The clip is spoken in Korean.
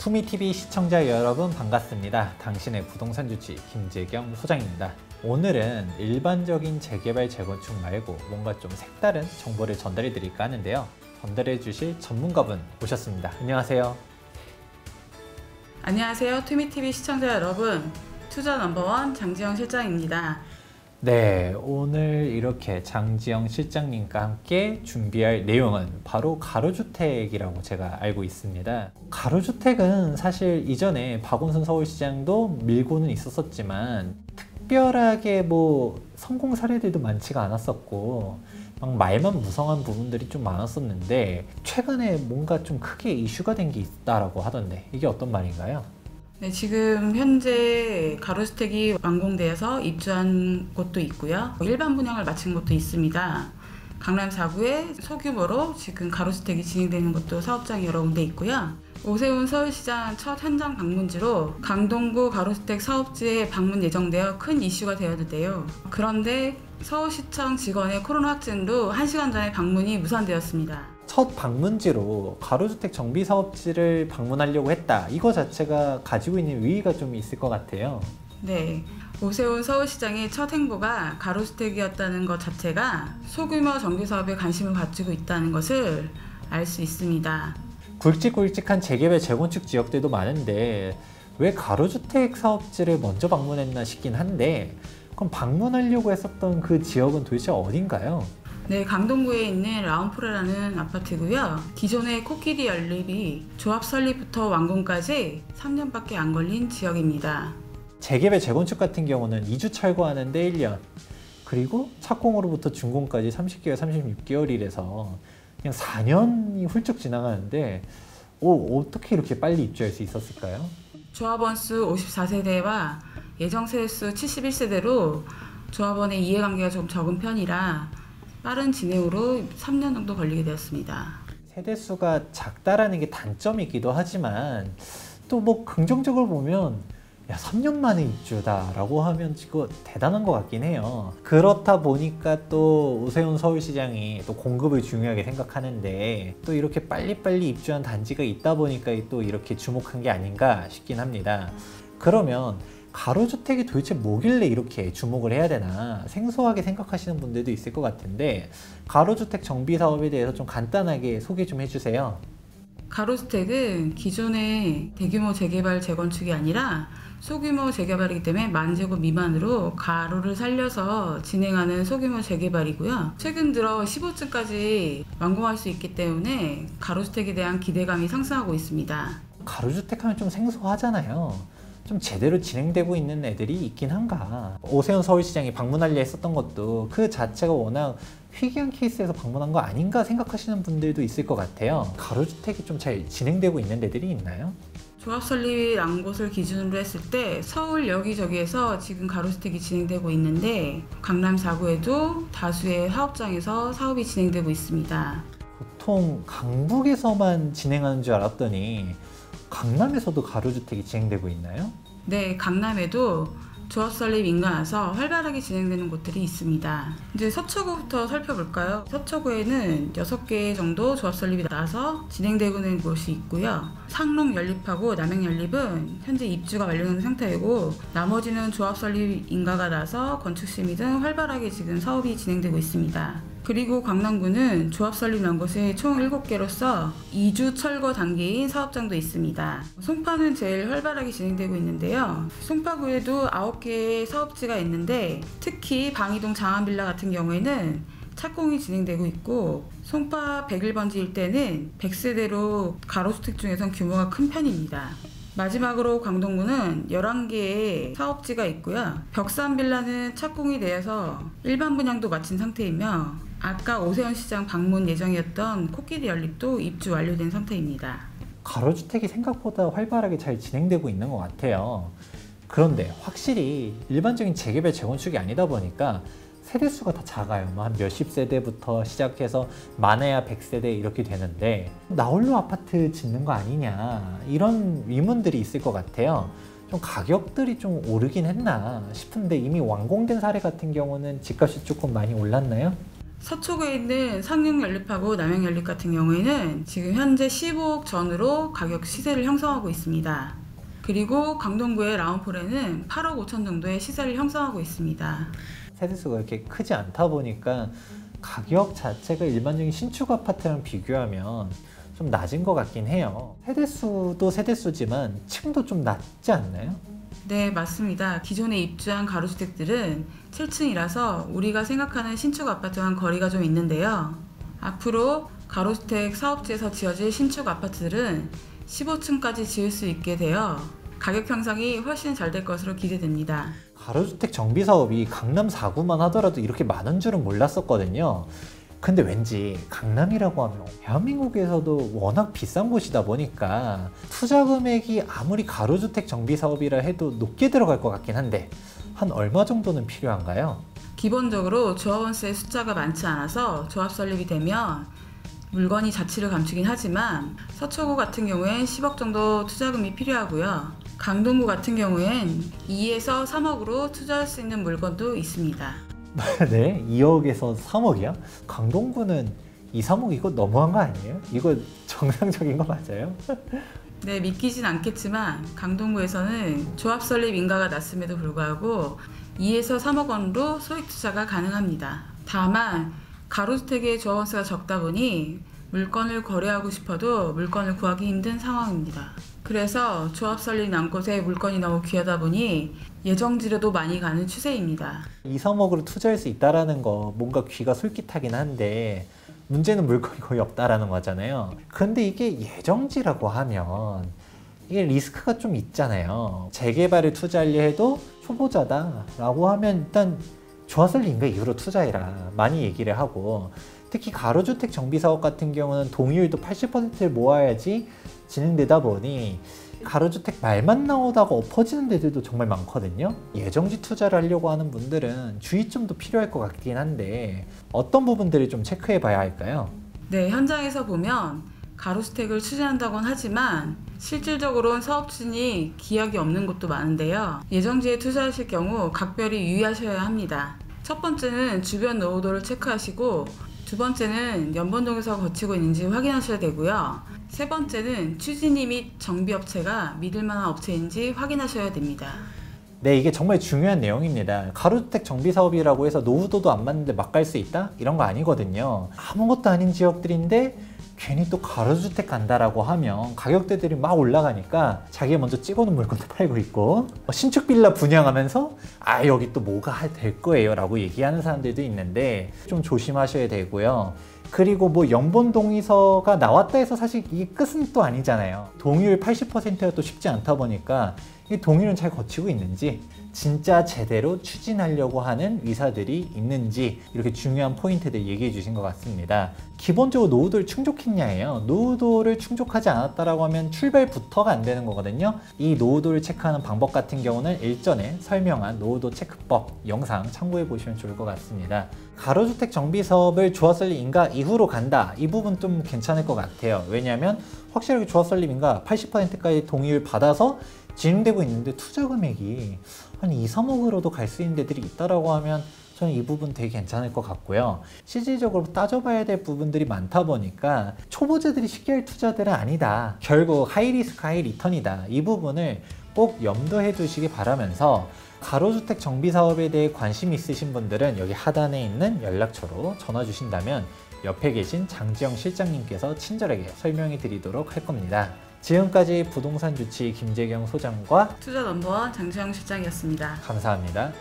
투미TV 시청자 여러분 반갑습니다. 당신의 부동산 주치 김재경 소장입니다. 오늘은 일반적인 재개발 재건축 말고 뭔가 좀 색다른 정보를 전달해 드릴까 하는데요. 전달해 주실 전문가분 모셨습니다. 안녕하세요. 안녕하세요. 투미TV 시청자 여러분, 투자 넘버원 장지영 실장입니다. 네, 오늘 이렇게 장지영 실장님과 함께 준비할 내용은 바로 가로주택이라고 제가 알고 있습니다. 가로주택은 사실 이전에 박원순 서울시장도 밀고는 있었지만 특별하게 성공 사례들도 많지가 않았었고 막 말만 무성한 부분들이 좀 많았었는데 최근에 뭔가 좀 크게 이슈가 된 게 있다라고 하던데 이게 어떤 말인가요? 네, 지금 현재 가로주택이 완공되어서 입주한 곳도 있고요. 일반 분양을 마친 곳도 있습니다. 강남 4구에 소규모로 지금 가로주택이 진행되는 곳도 사업장이 여러 군데 있고요. 오세훈 서울시장 첫 현장 방문지로 강동구 가로주택 사업지에 방문 예정되어 큰 이슈가 되었는데요. 그런데 서울시청 직원의 코로나 확진으로 1시간 전에 방문이 무산되었습니다. 첫 방문지로 가로주택 정비사업지를 방문하려고 했다. 이거 자체가 가지고 있는 의의가 좀 있을 것 같아요. 네, 오세훈 서울시장의 첫 행보가 가로주택이었다는 것 자체가 소규모 정비사업에 관심을 가지고 있다는 것을 알 수 있습니다. 굵직굵직한 재개발 재건축 지역들도 많은데 왜 가로주택 사업지를 먼저 방문했나 싶긴 한데 그럼 방문하려고 했었던 그 지역은 도대체 어딘가요? 네, 강동구에 있는 라운프레라는 아파트고요. 기존의 코끼리 연립이 조합 설립부터 완공까지 3년밖에 안 걸린 지역입니다. 재개발 재건축 같은 경우는 2주 철거하는데 1년, 그리고 착공으로부터 준공까지 30개월, 36개월이라서 그냥 4년이 훌쩍 지나가는데 어떻게 이렇게 빨리 입주할 수 있었을까요? 조합원 수 54세대와 예정 세대수 71세대로 조합원의 이해관계가 좀 적은 편이라 빠른 진행으로 3년 정도 걸리게 되었습니다. 세대수가 작다라는 게 단점이기도 하지만 또 긍정적으로 보면 3년 만에 입주다 라고 하면 이거 대단한 것 같긴 해요. 그렇다 보니까 또 오세훈 서울시장이 또 공급을 중요하게 생각하는데 또 이렇게 빨리빨리 입주한 단지가 있다 보니까 또 이렇게 주목한 게 아닌가 싶긴 합니다. 그러면 가로주택이 도대체 뭐길래 이렇게 주목을 해야 되나 생소하게 생각하시는 분들도 있을 것 같은데 가로주택 정비사업에 대해서 좀 간단하게 소개 좀 해주세요. 가로주택은 기존의 대규모 재개발 재건축이 아니라 소규모 재개발이기 때문에 10,000제곱 미만으로 가로를 살려서 진행하는 소규모 재개발이고요. 최근 들어 15층까지 완공할 수 있기 때문에 가로주택에 대한 기대감이 상승하고 있습니다. 가로주택 하면 좀 생소하잖아요. 좀 제대로 진행되고 있는 애들이 있긴 한가. 오세훈 서울시장이 방문하려 했었던 것도 그 자체가 워낙 희귀한 케이스에서 방문한 거 아닌가 생각하시는 분들도 있을 것 같아요. 가로주택이 좀 잘 진행되고 있는 데들이 있나요? 조합 설립이 난 곳을 기준으로 했을 때 서울 여기저기에서 지금 가로주택이 진행되고 있는데 강남 4구에도 다수의 사업장에서 사업이 진행되고 있습니다. 보통 강북에서만 진행하는 줄 알았더니 강남에서도 가로주택이 진행되고 있나요? 네, 강남에도 조합 설립 인가나서 활발하게 진행되는 곳들이 있습니다. 이제 서초구부터 살펴볼까요? 서초구에는 6개 정도 조합 설립이 나서 진행되고 있는 곳이 있고요. 상록 연립하고 남행 연립은 현재 입주가 완료된 상태이고 나머지는 조합 설립 인가가 나서 건축 심의 등 활발하게 지금 사업이 진행되고 있습니다. 그리고 강남구는 조합 설립 난 곳이 총 7개로서 2주 철거 단계인 사업장도 있습니다. 송파는 제일 활발하게 진행되고 있는데요. 송파구에도 9개의 사업지가 있는데 특히 방이동 장안빌라 같은 경우에는 착공이 진행되고 있고 송파 101번지 일대는 100세대로 가로주택 중에선 규모가 큰 편입니다. 마지막으로 강동구는 11개의 사업지가 있고요. 벽산빌라는 착공이 되어서 일반 분양도 마친 상태이며 아까 오세훈 시장 방문 예정이었던 코끼리 연립도 입주 완료된 상태입니다. 가로주택이 생각보다 활발하게 잘 진행되고 있는 것 같아요. 그런데 확실히 일반적인 재개발 재건축이 아니다 보니까 세대수가 다 작아요. 한 몇십 세대부터 시작해서 많아야 100세대 이렇게 되는데 나 홀로 아파트 짓는 거 아니냐 이런 의문들이 있을 것 같아요. 좀 가격들이 좀 오르긴 했나 싶은데 이미 완공된 사례 같은 경우는 집값이 조금 많이 올랐나요? 서초구에 있는 상륙연립하고 남양연립 같은 경우에는 지금 현재 15억 전으로 가격 시세를 형성하고 있습니다. 그리고 강동구의 라운폴에는 8억 5천 정도의 시세를 형성하고 있습니다. 세대수가 이렇게 크지 않다 보니까 가격 자체가 일반적인 신축 아파트랑 비교하면 좀 낮은 것 같긴 해요. 세대수도 세대수지만 층도 좀 낮지 않나요? 네, 맞습니다. 기존에 입주한 가로주택들은 7층이라서 우리가 생각하는 신축 아파트와는 거리가 좀 있는데요. 앞으로 가로주택 사업지에서 지어질 신축 아파트들은 15층까지 지을 수 있게 되어 가격 형성이 훨씬 잘 될 것으로 기대됩니다. 가로주택 정비 사업이 강남 4구만 하더라도 이렇게 많은 줄은 몰랐었거든요. 근데 왠지 강남이라고 하면 대한민국에서도 워낙 비싼 곳이다 보니까 투자 금액이 아무리 가로주택 정비 사업이라 해도 높게 들어갈 것 같긴 한데 한 얼마 정도는 필요한가요? 기본적으로 조합원수의 숫자가 많지 않아서 조합 설립이 되면 물건이 자치를 감추긴 하지만 서초구 같은 경우엔 10억 정도 투자금이 필요하고요. 강동구 같은 경우엔 2에서 3억으로 투자할 수 있는 물건도 있습니다. 네, 2억에서 3억이요? 강동구는 2, 3억 이거 너무한 거 아니에요? 이거 정상적인 거 맞아요? 네, 믿기진 않겠지만 강동구에서는 조합 설립 인가가 낮음에도 불구하고 2에서 3억 원으로 소액 투자가 가능합니다. 다만 가로주택의 조합원수가 적다 보니 물건을 거래하고 싶어도 물건을 구하기 힘든 상황입니다. 그래서 조합 설립 난 곳에 물건이 너무 귀하다 보니 예정지로도 많이 가는 추세입니다. 2, 3억으로 투자할 수 있다라는 거 뭔가 귀가 솔깃하긴 한데 문제는 물건이 거의 없다라는 거잖아요. 근데 이게 예정지라고 하면 이게 리스크가 좀 있잖아요. 재개발에 투자하려 해도 초보자다라고 하면 일단 조합설립 인가 이후로 투자해라 많이 얘기를 하고, 특히 가로주택 정비사업 같은 경우는 동의율도 80%를 모아야지 진행되다 보니 가로주택 말만 나오다가 엎어지는 데들도 정말 많거든요. 예정지 투자를 하려고 하는 분들은 주의점도 필요할 것 같긴 한데 어떤 부분들을 좀 체크해 봐야 할까요? 네, 현장에서 보면 가로주택을 추진한다곤 하지만 실질적으로는 사업 추진이 기약이 없는 곳도 많은데요. 예정지에 투자하실 경우 각별히 유의하셔야 합니다. 첫 번째는 주변 노후도를 체크하시고, 두 번째는 연번동에서 거치고 있는지 확인하셔야 되고요. 세 번째는 추진이 및 정비업체가 믿을만한 업체인지 확인하셔야 됩니다. 네, 이게 정말 중요한 내용입니다. 가로주택 정비사업이라고 해서 노후도도 안 맞는데 막 갈 수 있다? 이런 거 아니거든요. 아무것도 아닌 지역들인데 괜히 또 가로주택 간다라고 하면 가격대들이 막 올라가니까 자기가 먼저 찍어놓은 물건도 팔고 있고, 신축 빌라 분양하면서 아 여기 또 뭐가 될 거예요 라고 얘기하는 사람들도 있는데 좀 조심하셔야 되고요. 그리고 뭐 연본 동의서가 나왔다 해서 사실 이게 끝은 또 아니잖아요. 동의율 80%가 또 쉽지 않다 보니까 이 동의율은 잘 거치고 있는지, 진짜 제대로 추진하려고 하는 의사들이 있는지, 이렇게 중요한 포인트들 얘기해 주신 것 같습니다. 기본적으로 노후도를 충족했냐예요. 노후도를 충족하지 않았다라고 하면 출발부터가 안 되는 거거든요. 이 노후도를 체크하는 방법 같은 경우는 일전에 설명한 노후도 체크법 영상 참고해 보시면 좋을 것 같습니다. 가로주택 정비 사업을 조합설립 인가 이후로 간다, 이 부분 좀 괜찮을 것 같아요. 왜냐하면 확실하게 조합설립 인가 80%까지 동의를 받아서 진행되고 있는데 투자 금액이 한 2, 3억으로도 갈 수 있는 데들이 있다라고 하면 저는 이 부분 되게 괜찮을 것 같고요. 실질적으로 따져봐야 될 부분들이 많다 보니까 초보자들이 쉽게 할 투자들은 아니다, 결국 하이리스크 하이리턴이다, 이 부분을 꼭 염두해 두시기 바라면서, 가로주택 정비사업에 대해 관심 있으신 분들은 여기 하단에 있는 연락처로 전화 주신다면 옆에 계신 장지영 실장님께서 친절하게 설명해 드리도록 할 겁니다. 지금까지 부동산 주치 김재경 소장과 투자 넘버원 장지영 실장이었습니다. 감사합니다.